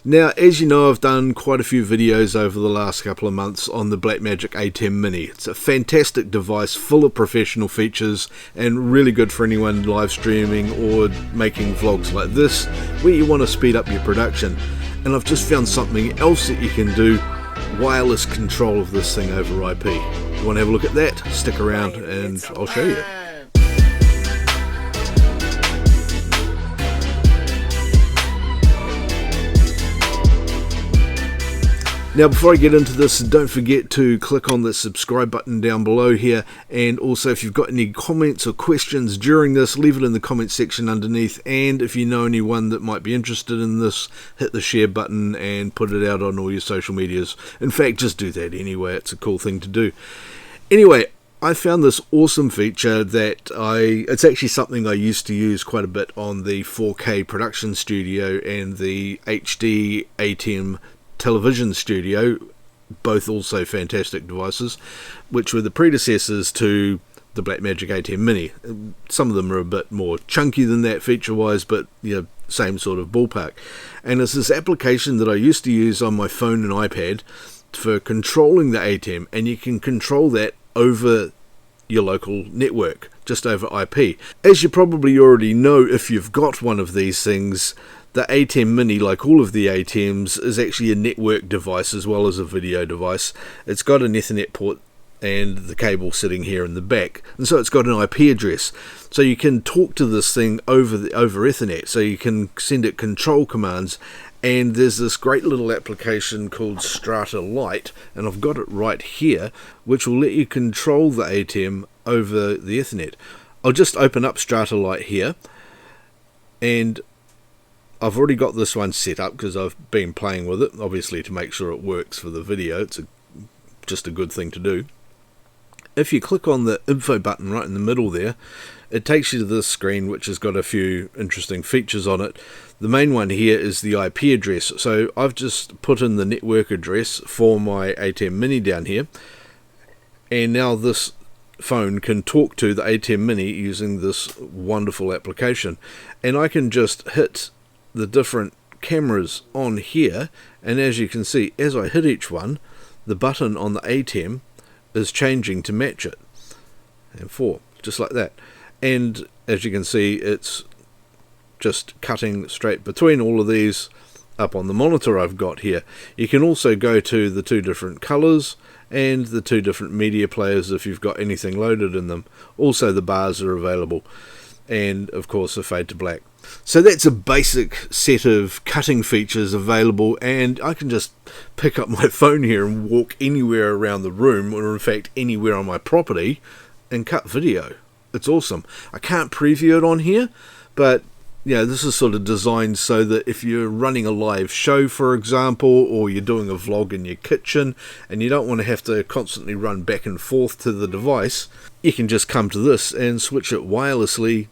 Now, as you know, I've done quite a few videos over the last couple of months on the BlackMagic ATEM Mini. It's a fantastic device full of professional features and really good for anyone live streaming or making vlogs like this where you want to speed up your production. And I've just found something else that you can do, wireless control of this thing over IP. You want to have a look at that? Stick around and I'll show you. Now, before I get into this, don't forget to click on the subscribe button down below here, and also if you've got any comments or questions during this, leave it in the comment section underneath, and if you know anyone that might be interested in this, hit the share button and put it out on all your social medias. In fact, just do that anyway, it's a cool thing to do. Anyway, I found this awesome feature that it's actually something I used to use quite a bit on the 4K production studio and the HD ATEM television studio, both also fantastic devices, which were the predecessors to the BlackMagic ATEM Mini. Some of them are a bit more chunky than that feature wise, but you know, same sort of ballpark. And it's this application that I used to use on my phone and iPad for controlling the ATEM, and you can control that over your local network, just over IP. As you probably already know, if you've got one of these things, the ATEM Mini, like all of the ATEMs, is actually a network device as well as a video device. It's got an Ethernet port and the cable sitting here in the back, and so it's got an IP address. So you can talk to this thing over Ethernet, so you can send it control commands. And there's this great little application called Strata Lite, and I've got it right here, which will let you control the ATEM over the Ethernet. I'll just open up Strata Lite here, and I've already got this one set up because I've been playing with it, obviously to make sure it works for the video. It's just a good thing to do. If you click on the info button right in the middle there, it takes you to this screen which has got a few interesting features on it. The main one here is the IP address. So I've just put in the network address for my ATEM Mini down here, and now this phone can talk to the ATEM Mini using this wonderful application. And I can just hit the different cameras on here, and as you can see, as I hit each one, the button on the ATEM is changing to match it, and just like that. And as you can see, it's just cutting straight between all of these up on the monitor I've got here. You can also go to the two different colors and the two different media players if you've got anything loaded in them. Also the bars are available, and of course a fade to black. So that's a basic set of cutting features available, and I can just pick up my phone here and walk anywhere around the room, or in fact anywhere on my property, and cut video. It's awesome. I can't preview it on here, but you know, this is sort of designed so that if you're running a live show, for example, or you're doing a vlog in your kitchen and you don't want to have to constantly run back and forth to the device, you can just come to this and switch it wirelessly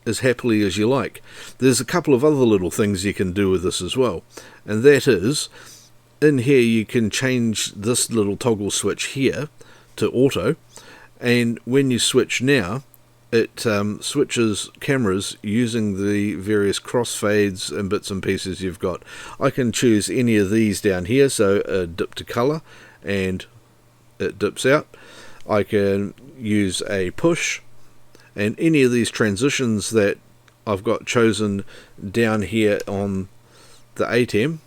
as happily as you like. There's a couple of other little things you can do with this as well, and that is, in here you can change this little toggle switch here to auto, and when you switch now, it switches cameras using the various crossfades and bits and pieces you've got. I can choose any of these down here, so dip to color and it dips out. I can use a push, and any of these transitions that I've got chosen down here on the ATEM,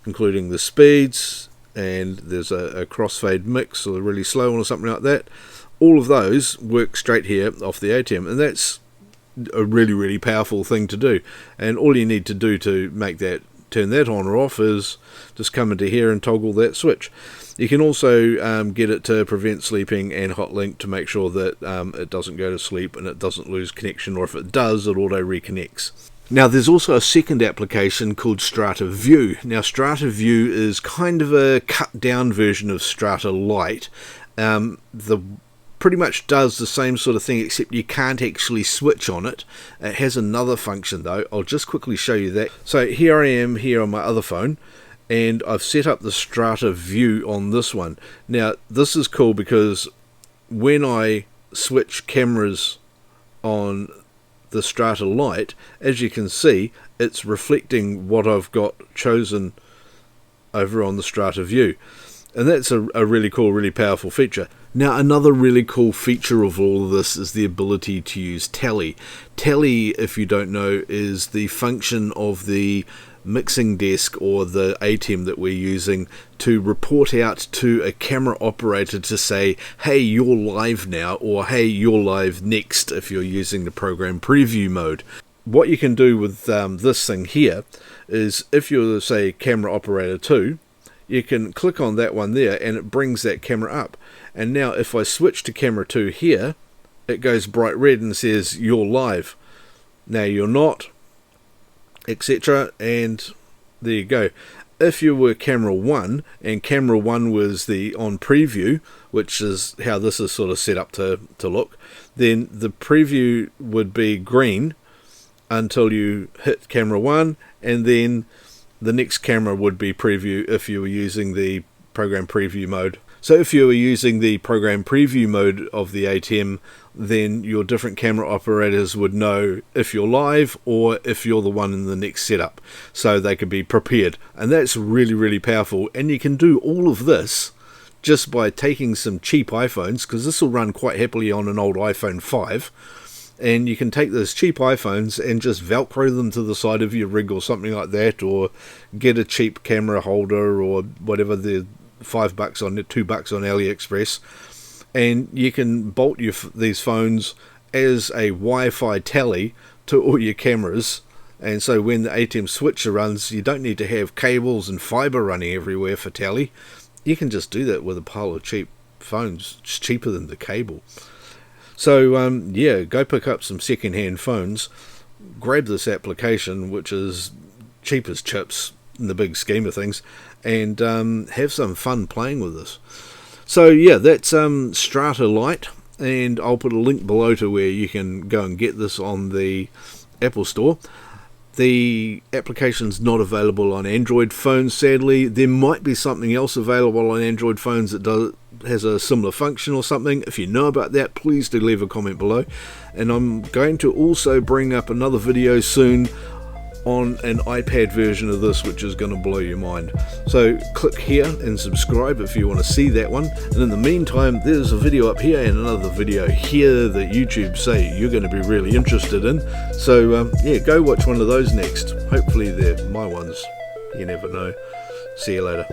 including the speeds, and there's a crossfade mix or a really slow one or something like that. All of those work straight here off the ATEM, and that's a really powerful thing to do. And all you need to do to make that, turn that on or off, is just come into here and toggle that switch. You can also get it to prevent sleeping and hot link to make sure that it doesn't go to sleep and it doesn't lose connection, or if it does, it auto reconnects. Now there's also a second application called Strata View. Now Strata View is kind of a cut down version of Strata Lite. Pretty much does the same sort of thing, except you can't actually switch on it. It has another function though. I'll just quickly show you that. So here I am here on my other phone, and I've set up the Strata View on this one. Now this is cool because when I switch cameras on the Strata Lite, as you can see, it's reflecting what I've got chosen over on the Strata View. And that's a really cool, really powerful feature. Now, another really cool feature of all of this is the ability to use tally. Tally, if you don't know, is the function of the mixing desk or the ATEM that we're using to report out to a camera operator to say, hey, you're live now, or hey, you're live next, if you're using the program preview mode. What you can do with this thing here is, if you're, say, camera operator 2, you can click on that one there and it brings that camera up. And now if I switch to camera 2 here, it goes bright red and says you're live. Now you're not, etc. And there you go. If you were camera 1 and camera 1 was the on preview, which is how this is sort of set up to look, then the preview would be green until you hit camera 1, and then the next camera would be preview if you were using the program preview mode. So if you were using the program preview mode of the ATEM, then your different camera operators would know if you're live or if you're the one in the next setup, so they could be prepared. And that's really, really powerful. And you can do all of this just by taking some cheap iPhones, because this will run quite happily on an old iPhone 5. And you can take those cheap iPhones and just Velcro them to the side of your rig or something like that, or get a cheap camera holder or whatever, the $5 on $2 on AliExpress, and you can bolt these phones as a Wi-Fi tally to all your cameras. And so when the ATEM switcher runs, you don't need to have cables and fiber running everywhere for tally. You can just do that with a pile of cheap phones. It's cheaper than the cable. So yeah, go pick up some second-hand phones, grab this application, which is cheap as chips in the big scheme of things, and have some fun playing with this. So yeah, that's Strata Lite, and I'll put a link below to where you can go and get this on the Apple Store. The application's not available on Android phones, sadly. There might be something else available on Android phones that has a similar function or something. If you know about that, please do leave a comment below. And I'm going to also bring up another video soon on an iPad version of this, which is going to blow your mind. So click here and subscribe if you want to see that one. And in the meantime, there's a video up here and another video here that YouTube say you're going to be really interested in. So yeah, go watch one of those next. Hopefully they're my ones. You never know. See you later.